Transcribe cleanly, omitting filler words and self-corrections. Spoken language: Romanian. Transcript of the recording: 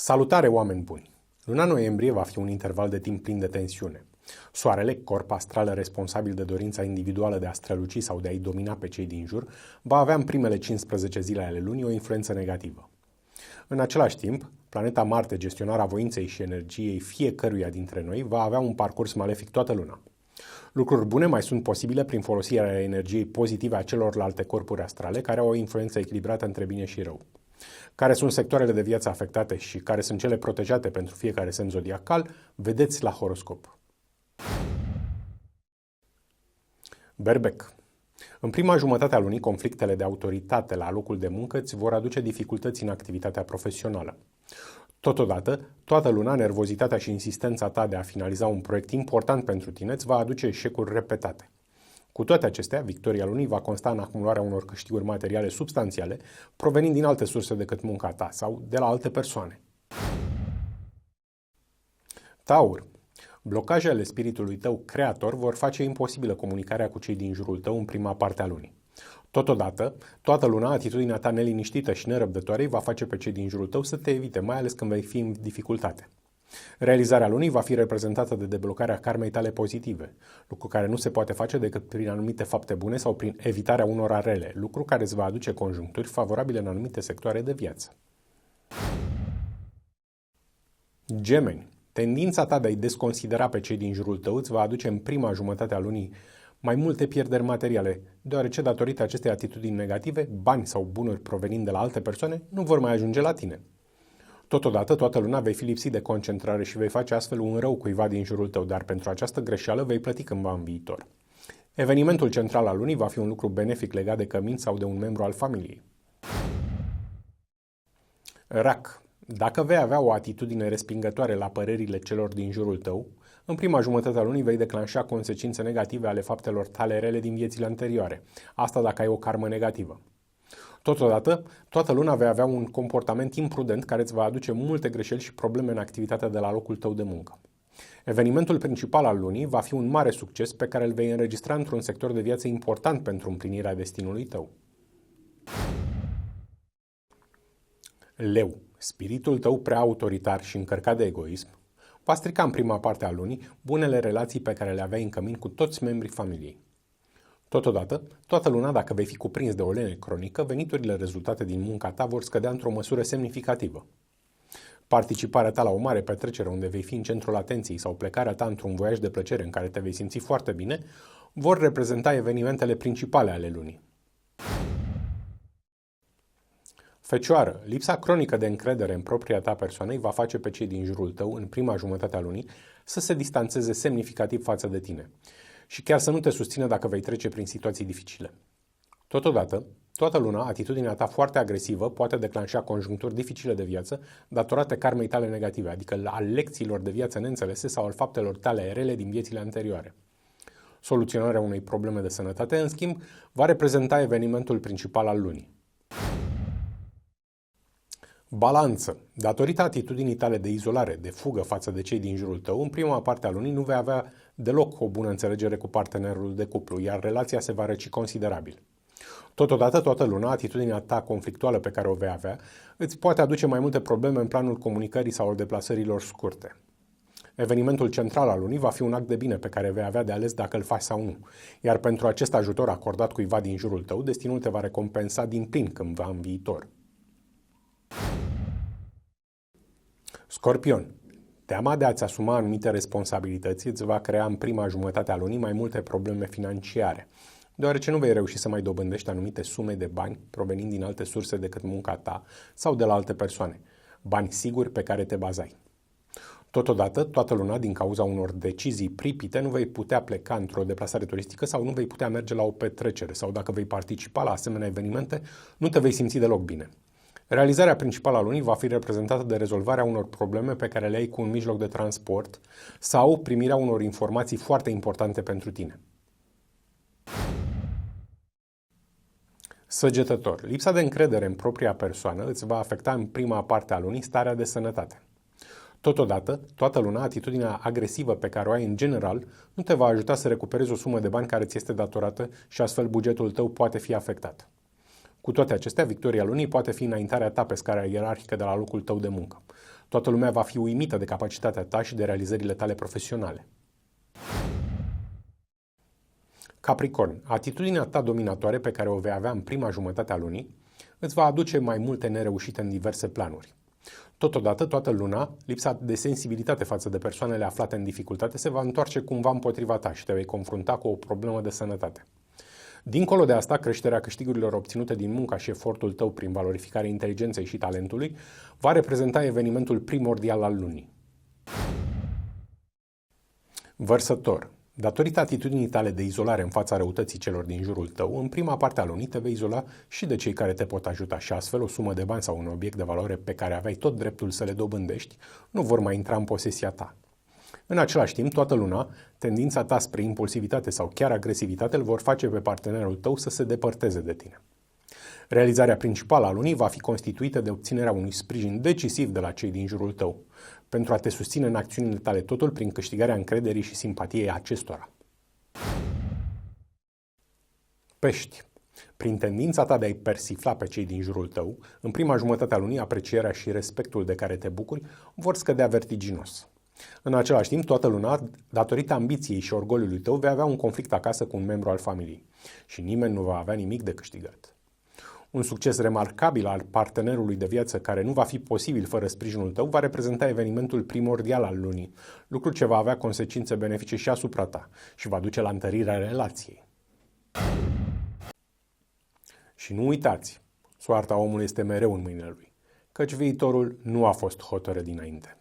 Salutare, oameni buni! Luna noiembrie va fi un interval de timp plin de tensiune. Soarele, corp astral responsabil de dorința individuală de a străluci sau de a-i domina pe cei din jur, va avea în primele 15 zile ale lunii o influență negativă. În același timp, planeta Marte, gestionarea voinței și energiei fiecăruia dintre noi, va avea un parcurs malefic toată luna. Lucruri bune mai sunt posibile prin folosirea energiei pozitive a celorlalte corpuri astrale care au o influență echilibrată între bine și rău. Care sunt sectoarele de viață afectate și care sunt cele protejate pentru fiecare semn zodiacal, vedeți la horoscop. Berbec. În prima jumătate a lunii, conflictele de autoritate la locul de muncă îți vor aduce dificultăți în activitatea profesională. Totodată, toată luna, nervozitatea și insistența ta de a finaliza un proiect important pentru tine îți va aduce eșecuri repetate. Cu toate acestea, victoria lunii va consta în acumularea unor câștiguri materiale substanțiale, provenind din alte surse decât munca ta sau de la alte persoane. Taur. Blocajele spiritului tău creator vor face imposibilă comunicarea cu cei din jurul tău în prima parte a lunii. Totodată, toată luna, atitudinea ta neliniștită și nerăbdătoare va face pe cei din jurul tău să te evite, mai ales când vei fi în dificultate. Realizarea lunii va fi reprezentată de deblocarea karmei tale pozitive, lucru care nu se poate face decât prin anumite fapte bune sau prin evitarea unora rele, lucru care îți va aduce conjuncturi favorabile în anumite sectoare de viață. Gemeni. Tendința ta de a-i desconsidera pe cei din jurul tău îți va aduce în prima jumătate a lunii mai multe pierderi materiale, deoarece datorită acestei atitudini negative, bani sau bunuri provenind de la alte persoane nu vor mai ajunge la tine. Totodată, toată luna vei fi lipsit de concentrare și vei face astfel un rău cuiva din jurul tău, dar pentru această greșeală vei plăti cândva în viitor. Evenimentul central al lunii va fi un lucru benefic legat de căminți sau de un membru al familiei. Rac. Dacă vei avea o atitudine respingătoare la părerile celor din jurul tău, în prima jumătate a lunii vei declanșa consecințe negative ale faptelor tale rele din viețile anterioare. Asta dacă ai o karmă negativă. Totodată, toată luna vei avea un comportament imprudent care îți va aduce multe greșeli și probleme în activitatea de la locul tău de muncă. Evenimentul principal al lunii va fi un mare succes pe care îl vei înregistra într-un sector de viață important pentru împlinirea destinului tău. Leu. Spiritul tău prea autoritar și încărcat de egoism va strica în prima parte a lunii bunele relații pe care le aveai în cămin cu toți membrii familiei. Totodată, toată luna, dacă vei fi cuprins de o lene cronică, veniturile rezultate din munca ta vor scădea într-o măsură semnificativă. Participarea ta la o mare petrecere unde vei fi în centrul atenției sau plecarea ta într-un voiaj de plăcere în care te vei simți foarte bine vor reprezenta evenimentele principale ale lunii. Fecioară, lipsa cronică de încredere în propria ta persoană va face pe cei din jurul tău în prima jumătate a lunii să se distanțeze semnificativ față de tine și chiar să nu te susțină dacă vei trece prin situații dificile. Totodată, toată luna, atitudinea ta foarte agresivă poate declanșa conjuncturi dificile de viață datorate karmei tale negative, adică al lecțiilor de viață neînțelese sau al faptelor tale rele din viețile anterioare. Soluționarea unei probleme de sănătate, în schimb, va reprezenta evenimentul principal al lunii. Balanță. Datorită atitudinii tale de izolare, de fugă față de cei din jurul tău, în prima parte a lunii nu vei avea deloc o bună înțelegere cu partenerul de cuplu, iar relația se va răci considerabil. Totodată, toată luna, atitudinea ta conflictuală pe care o vei avea îți poate aduce mai multe probleme în planul comunicării sau al deplasărilor scurte. Evenimentul central al lunii va fi un act de bine pe care vei avea de ales dacă îl faci sau nu, iar pentru acest ajutor acordat cuiva din jurul tău, destinul te va recompensa din plin cândva în viitor. Scorpion. Teama de a-ți asuma anumite responsabilități îți va crea în prima jumătate a lunii mai multe probleme financiare, deoarece nu vei reuși să mai dobândești anumite sume de bani provenind din alte surse decât munca ta sau de la alte persoane, bani siguri pe care te bazai. Totodată, toată luna, din cauza unor decizii pripite, nu vei putea pleca într-o deplasare turistică sau nu vei putea merge la o petrecere sau dacă vei participa la asemenea evenimente, nu te vei simți deloc bine. Realizarea principală a lunii va fi reprezentată de rezolvarea unor probleme pe care le ai cu un mijloc de transport sau primirea unor informații foarte importante pentru tine. Săgetător. Lipsa de încredere în propria persoană îți va afecta în prima parte a lunii starea de sănătate. Totodată, toată luna, atitudinea agresivă pe care o ai în general nu te va ajuta să recuperezi o sumă de bani care ți este datorată și astfel bugetul tău poate fi afectat. Cu toate acestea, victoria lunii poate fi înaintarea ta pe scara ierarhică de la locul tău de muncă. Toată lumea va fi uimită de capacitatea ta și de realizările tale profesionale. Capricorn, atitudinea ta dominatoare pe care o vei avea în prima jumătate a lunii îți va aduce mai multe nereușite în diverse planuri. Totodată, toată luna, lipsa de sensibilitate față de persoanele aflate în dificultate se va întoarce cumva împotriva ta și te vei confrunta cu o problemă de sănătate. Dincolo de asta, creșterea câștigurilor obținute din munca și efortul tău prin valorificarea inteligenței și talentului va reprezenta evenimentul primordial al lunii. Vărsător. Datorită atitudinii tale de izolare în fața răutății celor din jurul tău, în prima parte a lunii te vei izola și de cei care te pot ajuta și astfel o sumă de bani sau un obiect de valoare pe care aveai tot dreptul să le dobândești nu vor mai intra în posesia ta. În același timp, toată luna, tendința ta spre impulsivitate sau chiar agresivitate îl vor face pe partenerul tău să se depărteze de tine. Realizarea principală a lunii va fi constituită de obținerea unui sprijin decisiv de la cei din jurul tău, pentru a te susține în acțiunile tale, totul prin câștigarea încrederii și simpatiei acestora. Pești. Prin tendința ta de a-i persifla pe cei din jurul tău, în prima jumătate a lunii, aprecierea și respectul de care te bucuri vor scădea vertiginos. În același timp, toată luna, datorită ambiției și orgoliului tău, vei avea un conflict acasă cu un membru al familiei și nimeni nu va avea nimic de câștigat. Un succes remarcabil al partenerului de viață care nu va fi posibil fără sprijinul tău va reprezenta evenimentul primordial al lunii, lucru ce va avea consecințe benefice și asupra ta și va duce la întărirea relației. Și nu uitați, soarta omului este mereu în mâinile lui, căci viitorul nu a fost hotărât dinainte.